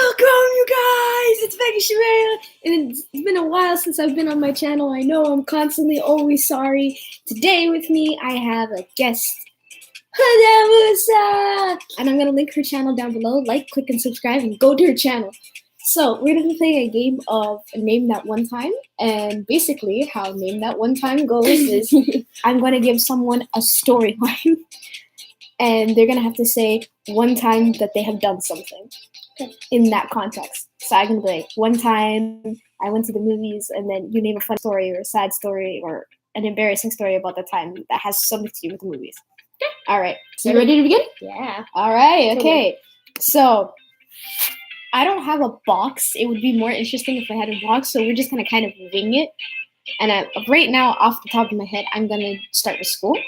Welcome, you guys! It's Becky Shamira, and it's been a while since I've been on my channel. I know I'm constantly always sorry. Today with me, I have a guest, Huda Musa! And I'm going to link her channel down below. Like, click, and subscribe, and go to her channel. So, we're going to play a game of Name That One Time. And basically, how Name That One Time goes is I'm going to give someone a storyline. And they're going to have to say one time that they have done something in that context. So I'm going to be like, one time I went to the movies, and then you name a fun story or a sad story or an embarrassing story about the time that has something to do with the movies. All right. So you ready to begin? Yeah. All right. Okay. So I don't have a box. It would be more interesting if I had a box. So we're just going to kind of wing it. And right now, off the top of my head, I'm going to start with school.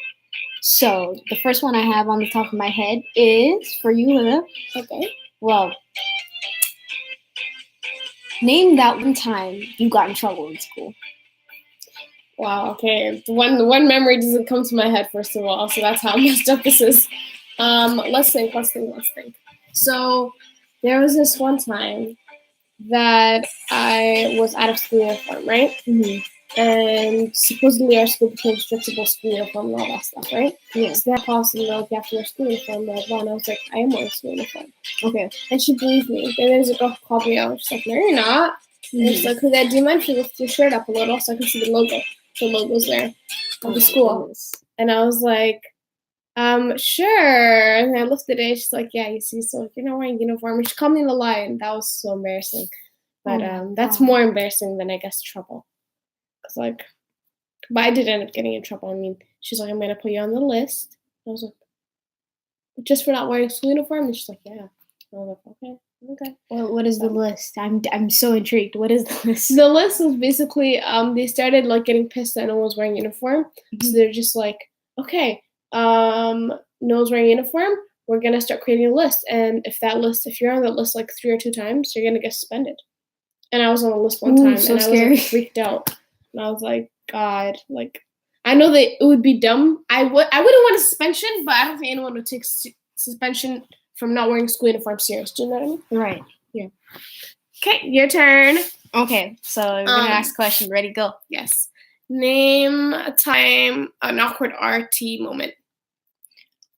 So the first one I have on the top of my head is for you, Huda. Okay. Well, name that one time you got in trouble in school. Wow. Okay. One memory doesn't come to my head first of all, so that's how messed up this is. Let's think. So there was this one time that I was out of school uniform, right? Mm-hmm. And supposedly our school became strictable school uniform and all that stuff, right? Yeah. So that policy, you have to wear school uniform, blah, blah. And I was like, I am wearing school uniform. Okay. And she believed me. Then there's a girl who called me out. She's like, no, you're not. And she's like, Huda, do you mind if you lift your shirt up a little so I can see the logo? The logo's there of the school. Goodness. And I was like, sure. And I lifted it. She's like, yeah, you see, so you're not wearing uniform. And she called me the lion. That was so embarrassing. But that's more embarrassing than, I guess, trouble. But I did end up getting in trouble. I mean, she's like, I'm going to put you on the list. I was like, just for not wearing school uniform? And she's like, yeah. And I was like, okay. Well, what is the list? I'm so intrigued. What is the list? The list was basically, they started, getting pissed that no one was wearing uniform. Mm-hmm. So they're just like, okay, no one's wearing uniform. We're going to start creating a list. And if you're on that list, 3 or 2 times, you're going to get suspended. And I was on the list one time, so and scary. I was, freaked out. And I was like, God, I know that it would be dumb. I wouldn't want a suspension, but I don't think anyone would take suspension from not wearing school uniform serious. Do you know what I mean? Right. Yeah. Okay, your turn. Okay, so we're going to ask a question. Ready, go. Yes. Name a time, an awkward RT moment.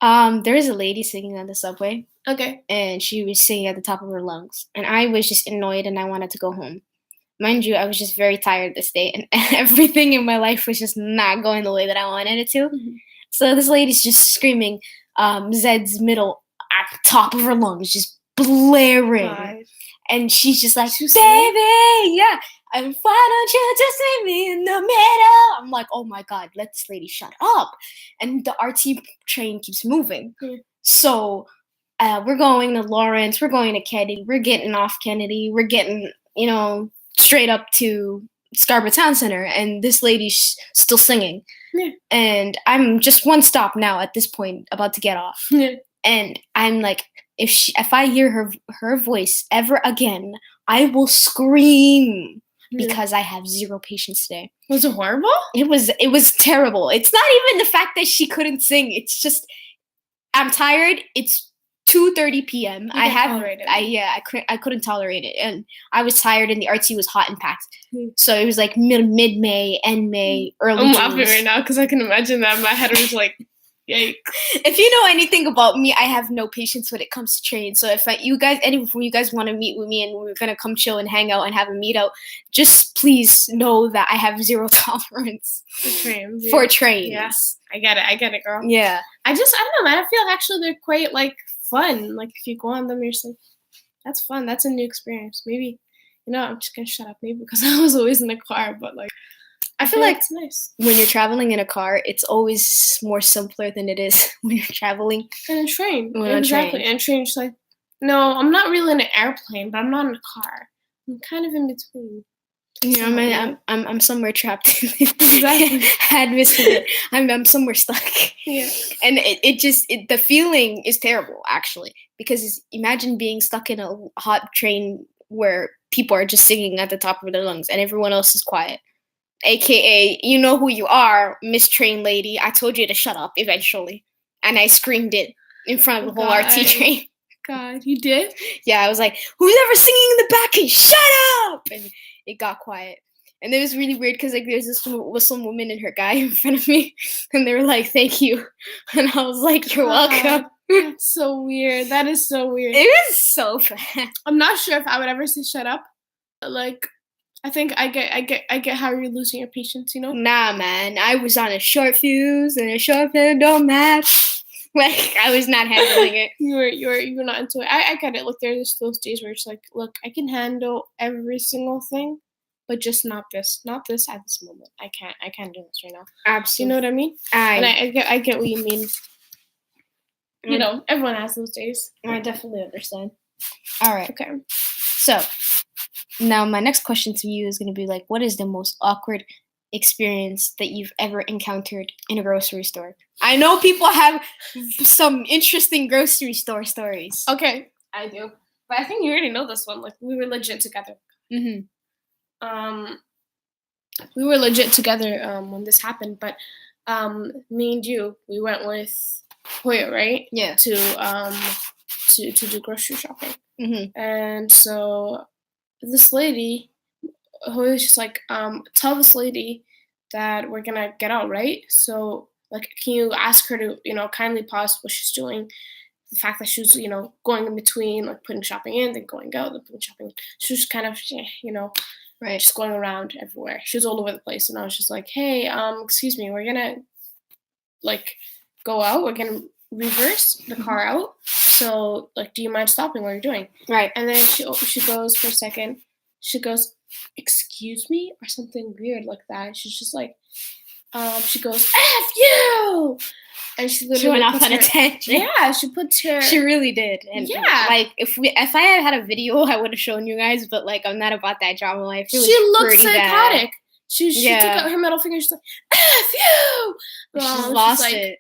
There was a lady singing on the subway. Okay. And she was singing at the top of her lungs. And I was just annoyed, and I wanted to go home. Mind you, I was just very tired this day, and everything in my life was just not going the way that I wanted it to. Mm-hmm. So this lady's just screaming Zed's middle at the top of her lungs, just blaring. God. And she's just like, baby, yeah, and why don't you just leave me in the middle? I'm like, oh my God, let this lady shut up. And the RT train keeps moving. Mm-hmm. So we're going to Lawrence, we're going to Kennedy, we're getting off Kennedy, we're getting, straight up to Scarborough Town Center, and this lady's still singing. Yeah. And I'm just one stop now at this point, about to get off. Yeah. And I'm like, if I hear her voice ever again, I will scream because I have zero patience today. Was it horrible? It was terrible. It's not even the fact that she couldn't sing. It's just I'm tired. It's 2:30 p.m. I couldn't tolerate it, and I was tired, and the RT was hot and packed. So it was like mid-May, end May, early June. I'm laughing right now because I can imagine that. My head was like, yikes. If you know anything about me, I have no patience when it comes to trains. So if you guys want to meet with me and we're gonna come chill and hang out and have a meetup, just please know that I have zero tolerance for trains. Yeah, I get it, girl. Yeah, I don't know, man. I feel actually they're quite fun. If you go on them, you're just like, that's fun. That's a new experience. Maybe, I'm just gonna shut up. Maybe because I was always in the car, but I feel like it's nice when you're traveling in a car. It's always more simpler than it is when you're traveling in a train. Exactly, and train. Just no, I'm not really in an airplane, but I'm not in a car. I'm kind of in between. I'm somewhere trapped. Exactly. I'm somewhere stuck. Yeah. And the feeling is terrible, actually, because imagine being stuck in a hot train where people are just singing at the top of their lungs and everyone else is quiet. AKA, you know who you are, Miss Train Lady. I told you to shut up eventually. And I screamed it in front of the whole RT train. God, you did? Yeah, I was like, who's ever singing in the back? Can you shut up? And it got quiet. And it was really weird because like there's this Muslim woman and her guy in front of me, and they were like, "Thank you," and I was like, "You're welcome." That's so weird. That is so weird. It was so bad. I'm not sure if I would ever say shut up. Like, I think I get how you're losing your patience. You know? Nah, man. I was on a short fuse, and a short fuse don't match. Like I was not handling it. You're not into it. I get it. Look, there's those days where it's like, look, I can handle every single thing, but just not this at this moment. I can't do this right now. Absolutely. You know what I mean? And I get what you mean. You know, everyone has those days. I definitely understand. All right. Okay. So now my next question to you is going to be like, what is the most awkward experience that you've ever encountered in a grocery store? I know people have some interesting grocery store stories. Okay, I do. But I think you already know this one. Like, we were legit together. Mm-hmm. We were legit together when this happened, but me and you, we went with Hoya, right? Yeah. To do grocery shopping. Mm-hmm. And so this lady, Hoya was just like, tell this lady that we're gonna get out, right? So like, can you ask her to, kindly pause what she's doing? The fact that she was, going in between, like putting shopping in, then going out, then putting shopping in. She was kind of, right, just going around everywhere. She was all over the place, and I was just like, hey, excuse me, we're gonna like go out. We're gonna reverse the car out. So like, do you mind stopping what you're doing? Right. And then she goes for a second. She goes, excuse me, or something weird like that. She's just like, she goes, F you! And she literally went off on a tangent. Yeah, she puts her. She really did. And yeah, like if I had a video, I would have shown you guys. But like, I'm not about that drama life. She looked psychotic. Bad. She took out her middle finger. She's like, F you! She's lost it.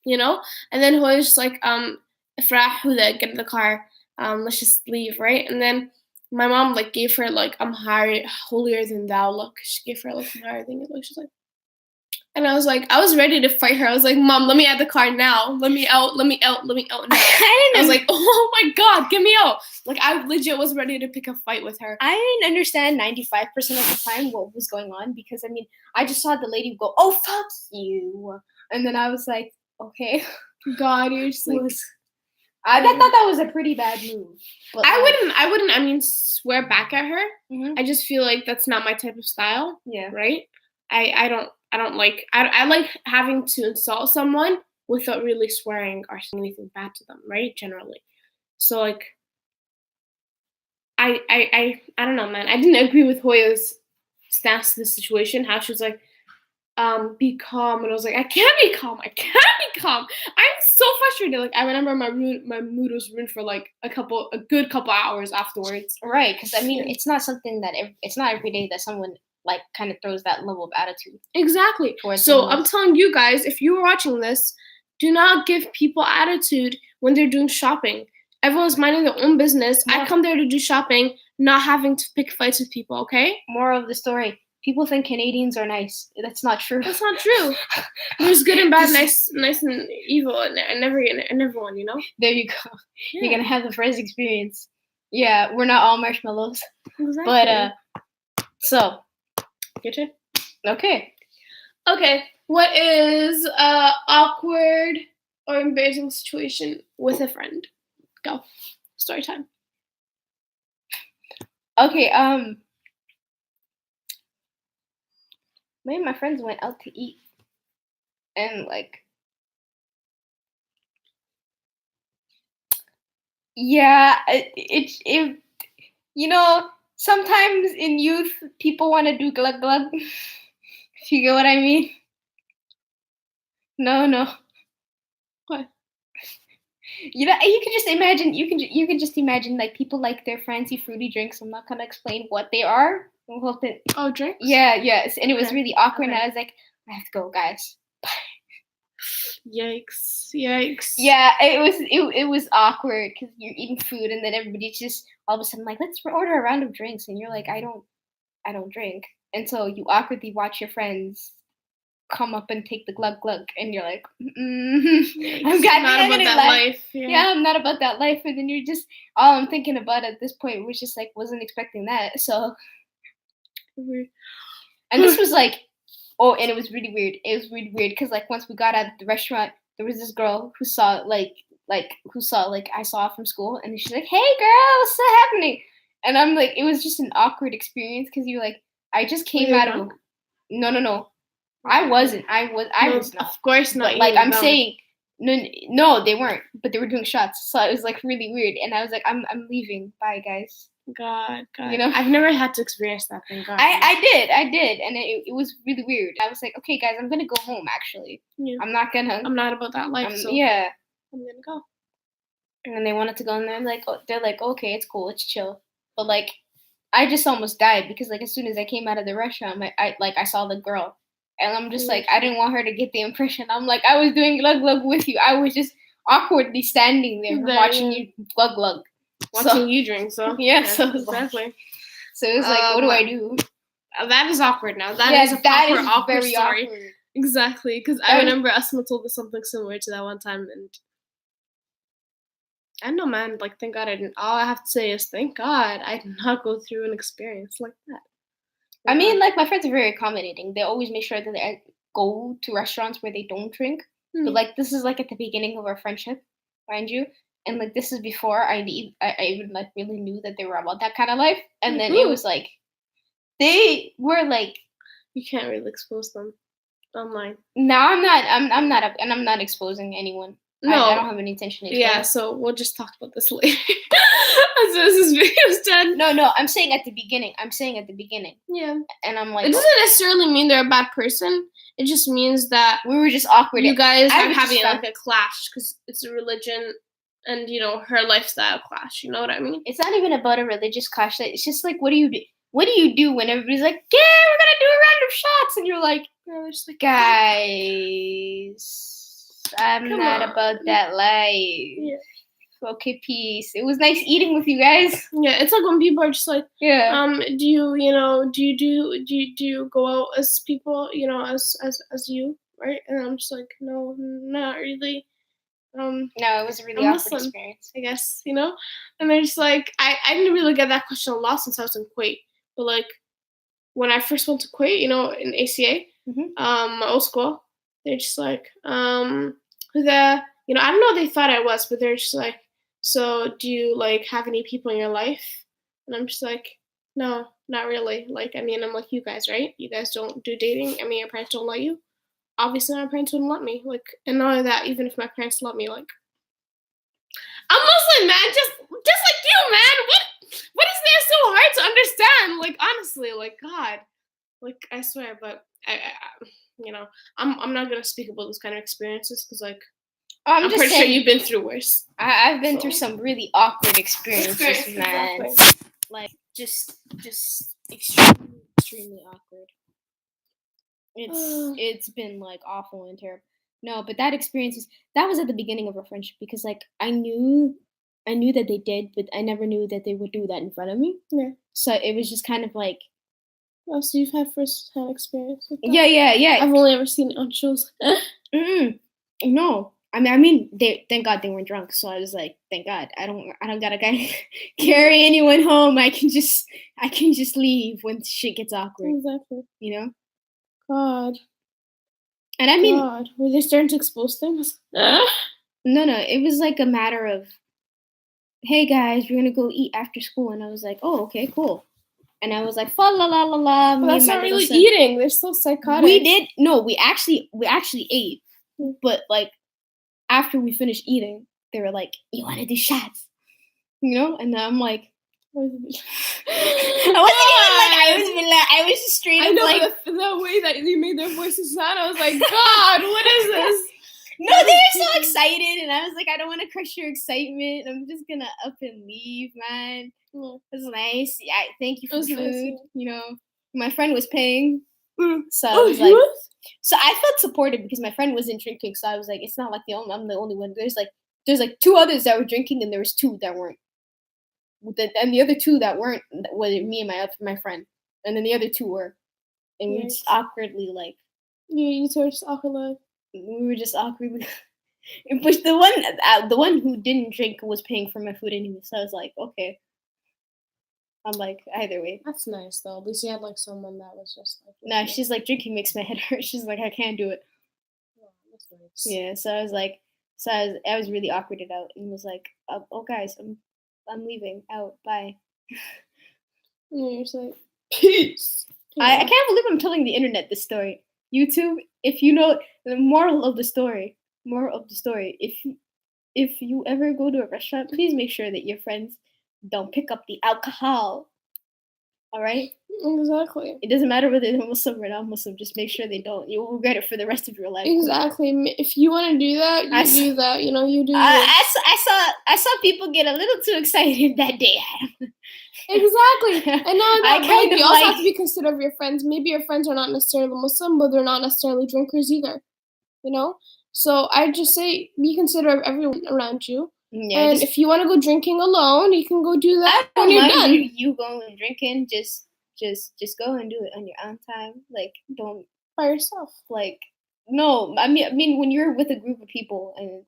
And then Hoya's just like, Ifrah, Huda, get in the car. Let's just leave, right? And then my mom like gave her like, I'm holier than thou look. She gave her like, I'm higher than you look. She's like, and I was ready to fight her. I was like, Mom, let me out the car now. Let me out now. I was like, oh my God, get me out. Like, I legit was ready to pick a fight with her. I didn't understand 95% of the time what was going on because, I mean, I just saw the lady go, oh, fuck you. And then I was like, okay. God, you're just like... I thought that was a pretty bad move. But I wouldn't, swear back at her. Mm-hmm. I just feel like that's not my type of style. Yeah. Right? I like having to insult someone without really swearing or saying anything bad to them, right? Generally. So like, I don't know, man. I didn't agree with Hoya's stance to the situation, how she was like, be calm. And I was like, I can't be calm. I'm so frustrated. Like, I remember my mood was ruined for like a good couple hours afterwards. Right. Because I mean, it's not something that, it's not every day that someone like kind of throws that level of attitude. Exactly. So I'm telling you guys, if you were watching this, do not give people attitude when they're doing shopping. Everyone's minding their own business. Yeah. I come there to do shopping, not having to pick fights with people, okay? Moral of the story. People think Canadians are nice. That's not true. That's not true. There's good and bad, nice and evil, and everyone, There you go. Yeah. You're going to have the first experience. Yeah, we're not all marshmallows. Exactly. But, so... Your turn. Okay. What is awkward or embarrassing situation with a friend? Go. Story time. Okay. Me and my friends went out to eat, and like, yeah, it sometimes in youth, people want to do glug glug. If you get what I mean. No. What? You can just imagine. You can just imagine like people like their fancy fruity drinks. I'm not gonna explain what they are. Oh, drinks? Yeah, yes. And it was really awkward. And I was like, I have to go, guys. Yikes. Yeah, it was awkward because you're eating food and then everybody's just all of a sudden like, let's order a round of drinks, and you're like, I don't drink, and so you awkwardly watch your friends come up and take the glug glug, and you're like, I'm It's glad not I'm about gonna that lie. life. Yeah, I'm not about that life, and then you're just all I'm thinking about at this point was just like wasn't expecting that. So, and this was like, oh, and it was really weird. It was really weird because like once we got out of the restaurant, there was this girl who saw I saw from school, and she's like, "Hey, girl, what's happening?" And I'm like, it was just an awkward experience because you're like, I just came out of no. I wasn't. I was not. Of course not. But like I'm saying, no, they weren't. But they were doing shots, so it was like really weird. And I was like, I'm leaving. Bye, guys. God. You know, I've never had to experience that thing. God. I did, and it was really weird. I was like, okay, guys, I'm gonna go home. Actually, Yeah. I'm not about that life. so yeah, I'm gonna go. And they wanted to go, and they're like, okay, it's cool, it's chill. But like, I just almost died because like as soon as I came out of the restaurant, I saw the girl, and I'm just like, I didn't want her to get the impression. I'm like, I was doing glug glug with you. I was just awkwardly standing there watching you glug glug. Watching you drink, so yeah, so exactly. So it was like, what do I do? That is awkward now. That is a proper awkward very story. Awkward. Exactly, because I remember Asma told us something similar to that one time, and I don't know, man. Like, thank God I didn't. All I have to say is, thank God I did not go through an experience like that. I mean, like, my friends are very accommodating. They always make sure that I go to restaurants where they don't drink. But like, this is like at the beginning of our friendship, mind you. And like, this is before I even like really knew that they were about that kind of life. And then it was like, they were like, you can't really expose them online. No, I'm not, and I'm not exposing anyone. No, I don't have any intention. Yeah, so we'll just talk about this later. As soon as this video's done. No, I'm saying at the beginning. Yeah, and I'm like, it doesn't necessarily mean they're a bad person. It just means that we were just awkward. You guys are having like a clash because it's a religion and her lifestyle clash. You know what I mean? It's not even about a religious clash. It's just like, what do you do? What do you do when everybody's like, yeah, we're gonna do random shots, and you're like, guys, I'm not about that life. Yeah. Okay, peace. It was nice eating with you guys. Yeah, it's like when people are just like, do you go out as people, as you, right? And I'm just like, no, not really. No, it was a really awkward experience, I guess, And they're just like, I didn't really get that question a lot since I was in Kuwait. But like, when I first went to Kuwait, in ACA, my old school, they're just like, I don't know what they thought I was, but they're just like, so do you like have any people in your life? And I'm just like, no, not really. Like, I mean, I'm like you guys, right? You guys don't do dating. I mean, your parents don't let you. Obviously, my parents wouldn't let me. Like, and not only that, even if my parents let me, like, I'm Muslim, man. Just like you, man. What is there so hard to understand? Like, honestly, like, God, like, I swear. But I'm not gonna speak about those kind of experiences because, like, I'm pretty sure you've been through worse. I've been through some really awkward experiences, man. Exactly. Like, just extremely awkward. It's been like awful and terrible. No, but that was at the beginning of our friendship because like I knew that they did, but I never knew that they would do that in front of me. Yeah. So it was just kind of like, oh, so you've had first-hand experience with that? Yeah. I've only ever seen it on shows. No. I mean, thank God they weren't drunk. So I was like, thank God, I don't gotta carry anyone home. I can just leave when shit gets awkward. Exactly. God. And I mean, God. Were they starting to expose things? No. It was like a matter of, hey guys, we're gonna go eat after school, and I was like, oh, okay, cool. And I was like, fa la la la la. Well, that's not really eating. They're so psychotic. We actually ate, but like after we finished eating, they were like, you want to do shots, And I'm like, I was just straight up like, the way that you made their voices sound, I was like, God, what is this? No, they were so excited, and I was like, I don't want to crush your excitement. I'm just gonna up and leave, man. It was nice. Thank you for the food. Nice. My friend was paying, so I was like, so I felt supported because my friend wasn't drinking. So I was like, it's not like I'm the only one. There's like two others that were drinking, and there was two that weren't. And the other two that weren't was me and my friend, and then the other two were, and we just awkwardly like You two are just awkward like. We were just awkwardly. But the one who didn't drink was paying for my food anyway, so I was like, okay. I'm like, either way. That's nice though. At least you had like someone that was just like. Nah, she's like, drinking makes my head hurt. She's like, I can't do it. Oh, that's nice. Yeah, so I was like, I was really awkwarded out and was like, oh guys, I'm leaving out. Bye. And you're just like, peace. I can't believe I'm telling the internet this story. YouTube, if you know the moral of the story, if you ever go to a restaurant, please make sure that your friends don't pick up the alcohol. All right? Exactly. It doesn't matter whether they're Muslim or not Muslim. Just make sure they don't. You will regret it for the rest of your life. Exactly. If you want to do that, do that. You know, you do. I saw people get a little too excited that day. Exactly. And now that you also have to be considerate of your friends. Maybe your friends are not necessarily Muslim, but they're not necessarily drinkers either. You know? So I just say be considerate of everyone around you. Yeah, and if you want to go drinking alone, you can go do that when you're done. You go drinking, just go and do it on your own time. Like, don't by yourself. Like, no, I mean when you're with a group of people and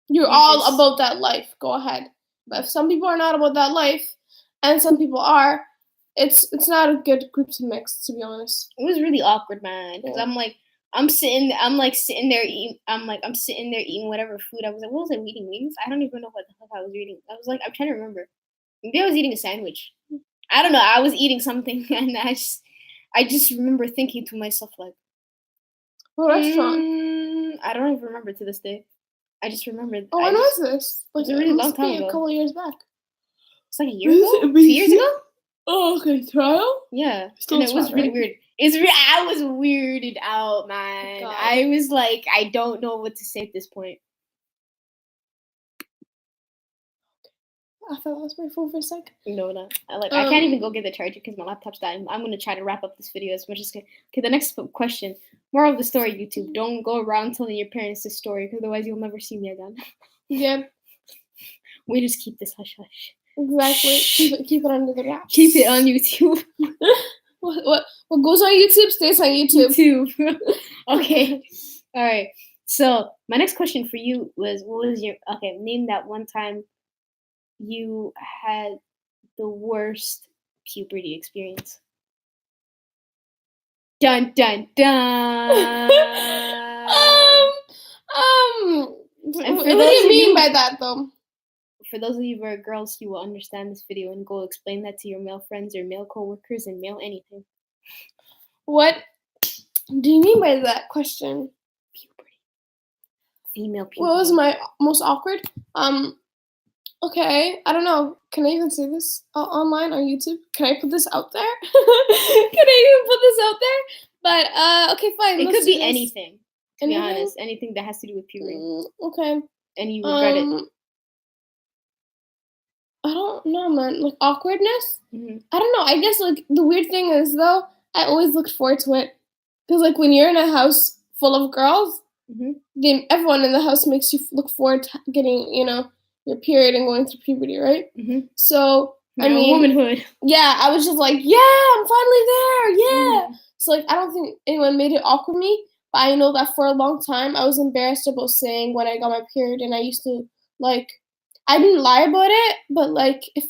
you're all about that life, go ahead. But if some people are not about that life, and some people are, it's not a good group to mix, to be honest. It was really awkward, man. Because I'm sitting there eating whatever food. I was like, what was I eating? Wings? I don't even know what the fuck I was eating. I was like, I'm trying to remember. Maybe I was eating a sandwich. I don't know. I was eating something, and I just remember thinking to myself like, what restaurant? I don't even remember to this day. I just remembered. Oh, when was this? Like, it was a really long time ago. A couple of years back. It's like a year ago? 2 years ago? Oh, okay. Trial? Yeah. And it was really weird. I was weirded out, man. God. I was like, I don't know what to say at this point. I thought that was my phone for a sec. No, not. I can't even go get the charger because my laptop's dying. I'm going to try to wrap up this video as much as I can. Okay, the next question. Moral of the story, YouTube. Don't go around telling your parents this story because otherwise you'll never see me again. Yeah. We just keep this hush-hush. Exactly. Keep it under the wraps. Keep it on YouTube. What goes on YouTube stays on YouTube. Okay. All right. So my next question for you was, name that one time you had the worst puberty experience. Dun dun dun. What do you mean by that, though? For those of you who are girls, you will understand this video and go explain that to your male friends or male coworkers and male anything. What do you mean by that question? Puberty. Female puberty. What was my most awkward? Okay, I don't know. Can I even say this online on YouTube? Can I put this out there? Can I even put this out there? But okay, fine. It could be anything. To be honest, anything that has to do with puberty. Okay. And you regret it. I don't know, man. Like awkwardness. Mm-hmm. I don't know. I guess like the weird thing is though, I always looked forward to it because like when you're in a house full of girls, then everyone in the house makes you look forward to getting your period and going through puberty, right? Mm-hmm. So I mean, womanhood. Yeah, I was just like, yeah, I'm finally there. Yeah. Mm-hmm. So like, I don't think anyone made it awkward me, but I know that for a long time I was embarrassed about saying when I got my period, and I used to like. I didn't lie about it, but like if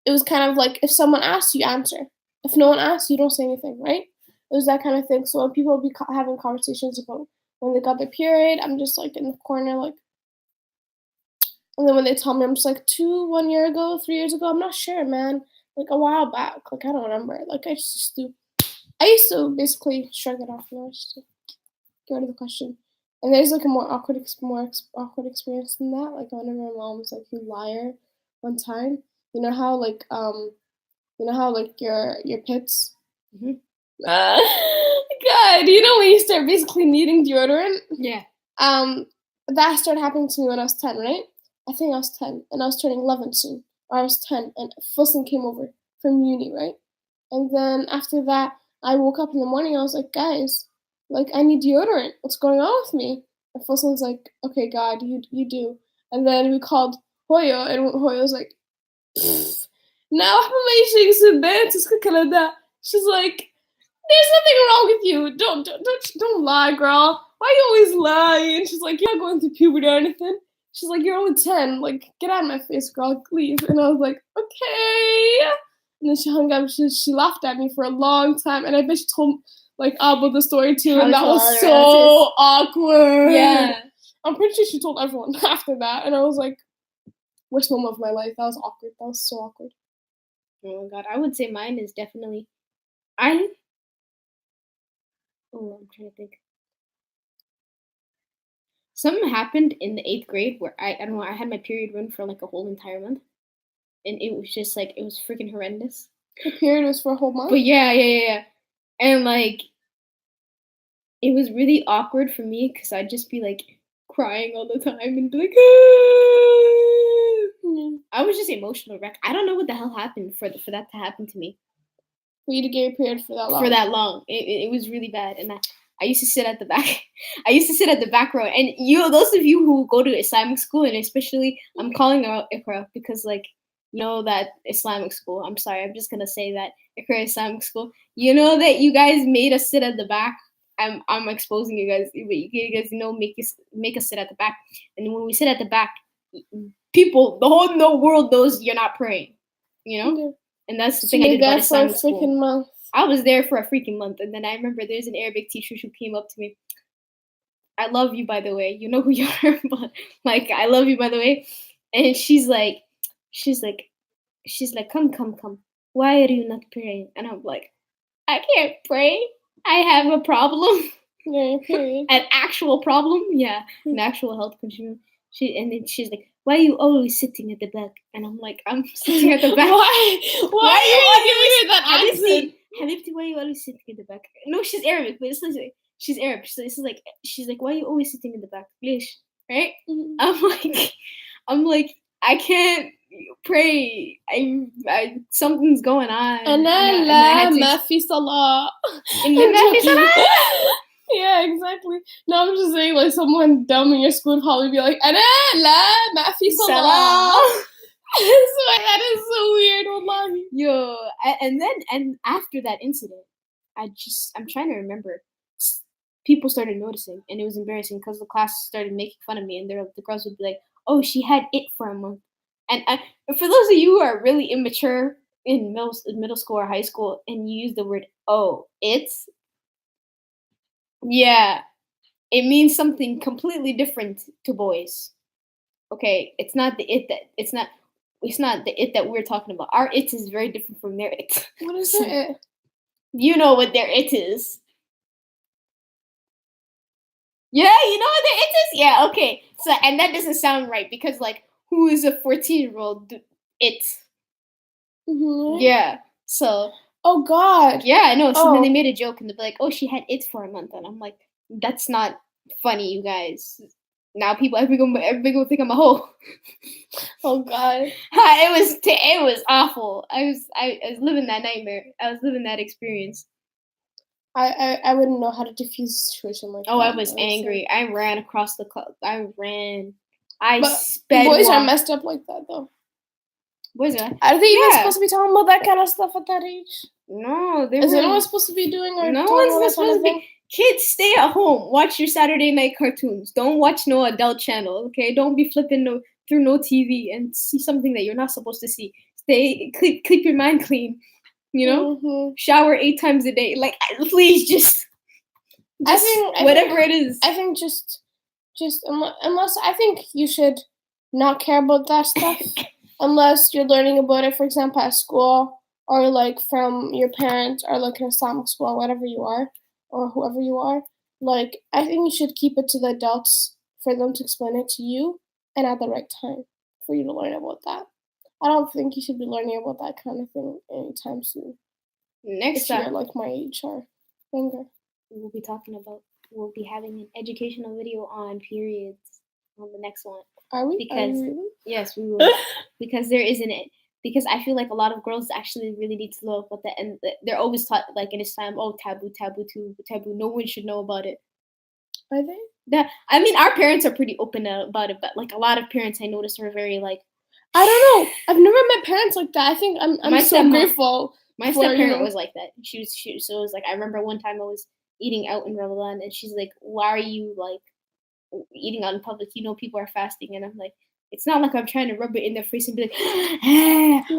it was kind of like if someone asks, you answer. If no one asks, you don't say anything, right? It was that kind of thing. So when people would be having conversations about when they got their period, I'm just like in the corner, like. And then when they tell me, I'm just like 1 year ago, 3 years ago, I'm not sure, man. Like a while back, like I don't remember. Like I used to basically shrug it off, just to get rid of the question. And there's like a more awkward experience than that. Like whenever my mom was like, "You liar," one time. You know how like your pits. Mm-hmm. God, you know when you start basically needing deodorant. Yeah. That started happening to me when I was 10, right? I think I was 10, and I was turning 11 soon. Or I was 10, and Fulson came over from uni, right? And then after that, I woke up in the morning. I was like, guys. Like, I need deodorant. What's going on with me? And Fulson's like, okay, God, you do. And then we called Hoyo, and Hoyo was like, now how am I using Canada? She's like, there's nothing wrong with you. Don't lie, girl. Why you always lie? And she's like, you're not going through puberty or anything. She's like, you're only 10. Like, get out of my face, girl, please. And I was like, okay. And then she hung up. She laughed at me for a long time. And I bet she told like Abba the story too. And that was so awkward. Yeah. I'm pretty sure she told everyone after that. And I was like, worst moment of my life. That was awkward. That was so awkward. Oh my god. I would say mine is definitely I'm trying to think. Something happened in the 8th grade where I don't know, I had my period run for like a whole entire month. And it was just like, it was freaking horrendous. The period was for a whole month? But yeah. And like, it was really awkward for me because I'd just be like crying all the time and be like, I was just emotional wreck. I don't know what the hell happened for that to happen to me. For you to get your period for that long? For that long. It was really bad. And I used to sit at the back. I used to sit at the back row. And those of you who go to Islamic school, and especially, I'm calling out Iqra because, like, you know that Islamic school. I'm sorry, I'm just gonna say that Iqra Islamic school. You know that you guys made us sit at the back. I'm exposing you guys. You guys make us sit at the back. And when we sit at the back, people, the whole world knows you're not praying. You know. Okay. And that's the thing I did about Islamic school. Freaking month. I was there for a freaking month, and then I remember there's an Arabic teacher who came up to me. I love you, by the way. You know who you are, but like, I love you, by the way. And she's like, come. Why are you not praying? And I'm like, I can't pray. I have a problem. Yeah, period. An actual problem. Yeah, an actual health condition. And then she's like, why are you always sitting at the back? And I'm like, I'm sitting at the back. Why are you giving me that accent? Habibti, why are you always sitting at the back? No, she's Arabic, but it's like, she's Arab. So it's like, she's like, why are you always sitting in the back? Please, right? Mm-hmm. I'm like, I can't pray. I something's going on. And then mafi salah. Yeah, exactly. No, I'm just saying, like, someone dumb in your school would probably be like, "Ana la mafi salah." That is so weird, wallahi. Yo, and after that incident, I'm trying to remember. People started noticing, and it was embarrassing because the class started making fun of me, and the girls would be like, "Oh, she had it for a month." And for those of you who are really immature in middle school or high school, and you use the word "oh, it's," yeah, it means something completely different to boys. Okay, it's not the it that we're talking about. Our it is very different from their it. What is it? You know what their it is. Yeah, you know what their it is? Yeah, okay. So, and that doesn't sound right because, like, who is a 14-year-old it? Mm-hmm. Yeah, so. Oh, God. Yeah, I know. So then they made a joke and they'd be like, oh, she had it for a month. And I'm like, that's not funny, you guys. Now everybody will think I'm a hoe. Oh God. It was awful. I was living that nightmare. I was living that experience. I wouldn't know how to diffuse a situation like that. Oh, I was angry. I ran across the club. I ran. Boys are messed up like that though. Boys are they even supposed to be talking about that kind of stuff at that age? No, is anyone supposed to be doing or no one's supposed to be. Kids, stay at home. Watch your Saturday night cartoons. Don't watch no adult channel, okay? Don't be flipping through no TV and see something that you're not supposed to see. Keep your mind clean, you know? Mm-hmm. Shower 8 times a day. Like, please, just whatever it is. I think just unless I think you should not care about that stuff unless you're learning about it, for example, at school or like from your parents or like an Islamic school or whatever you are. Or whoever you are, like, I think you should keep it to the adults for them to explain it to you and at the right time for you to learn about that. I don't think you should be learning about that kind of thing anytime soon. Next time, you're like my age or younger, we'll be having an educational video on periods on the next one. Are we? Because really? Yes, we will. Because there isn't it. Because I feel like a lot of girls actually really need to know about that, and they're always taught, like, in Islam, oh, taboo. No one should know about it. Are they? I mean, our parents are pretty open about it, but like a lot of parents I notice are very like. I don't know. I've never met parents like that. I think I'm so grateful My For, step you parent know- was like that. So it was like, I remember one time I was eating out in Ramadan, and she's like, "Why are you like eating out in public? You know, people are fasting." And I'm like, it's not like I'm trying to rub it in their face and be like,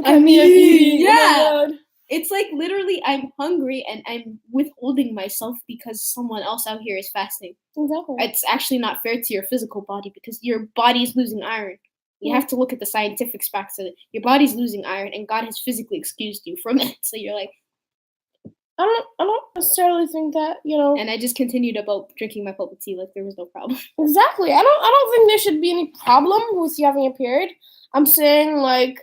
I'm eating. Oh my Yeah. God. It's like literally I'm hungry and I'm withholding myself because someone else out here is fasting. Exactly. It's actually not fair to your physical body because your body is losing iron. You have to look at the scientific facts of it. Your body's losing iron and God has physically excused you from it. So you're like, I don't necessarily think that, you know. and I just continued about drinking my bubble tea like there was no problem. Exactly. I don't think there should be any problem with you having a period. I'm saying like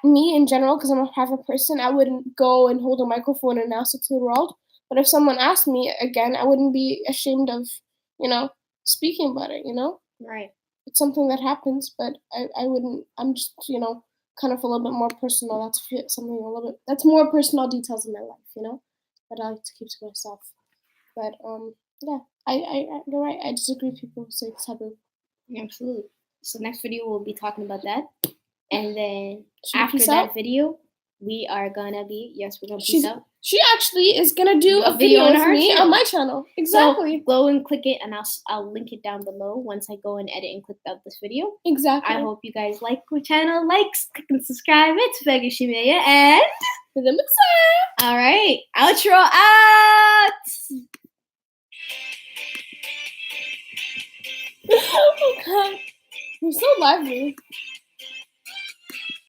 me in general, because I'm a private person, I wouldn't go and hold a microphone and announce it to the world. But if someone asked me again, I wouldn't be ashamed of, you know, speaking about it, you know? Right. It's something that happens, but I wouldn't, I'm just, you know, kind of a little bit more personal. That's something a little bit, that's more personal details in my life, you know, that I like to keep to myself. But, yeah, you're right. I disagree with people who say it's taboo. Absolutely. So next video we'll be talking about that. And then Should we after peace that out? video, we're gonna peace out. She actually is gonna do A a video video on with her me channel. on my channel. Exactly. So go and click it, and I'll link it down below once I go and edit and click out this video. Exactly. I hope you guys like my channel. Likes, click and subscribe. It's Vega Shimea and Huda Musa. all right, outro out. Oh God, you're so lively.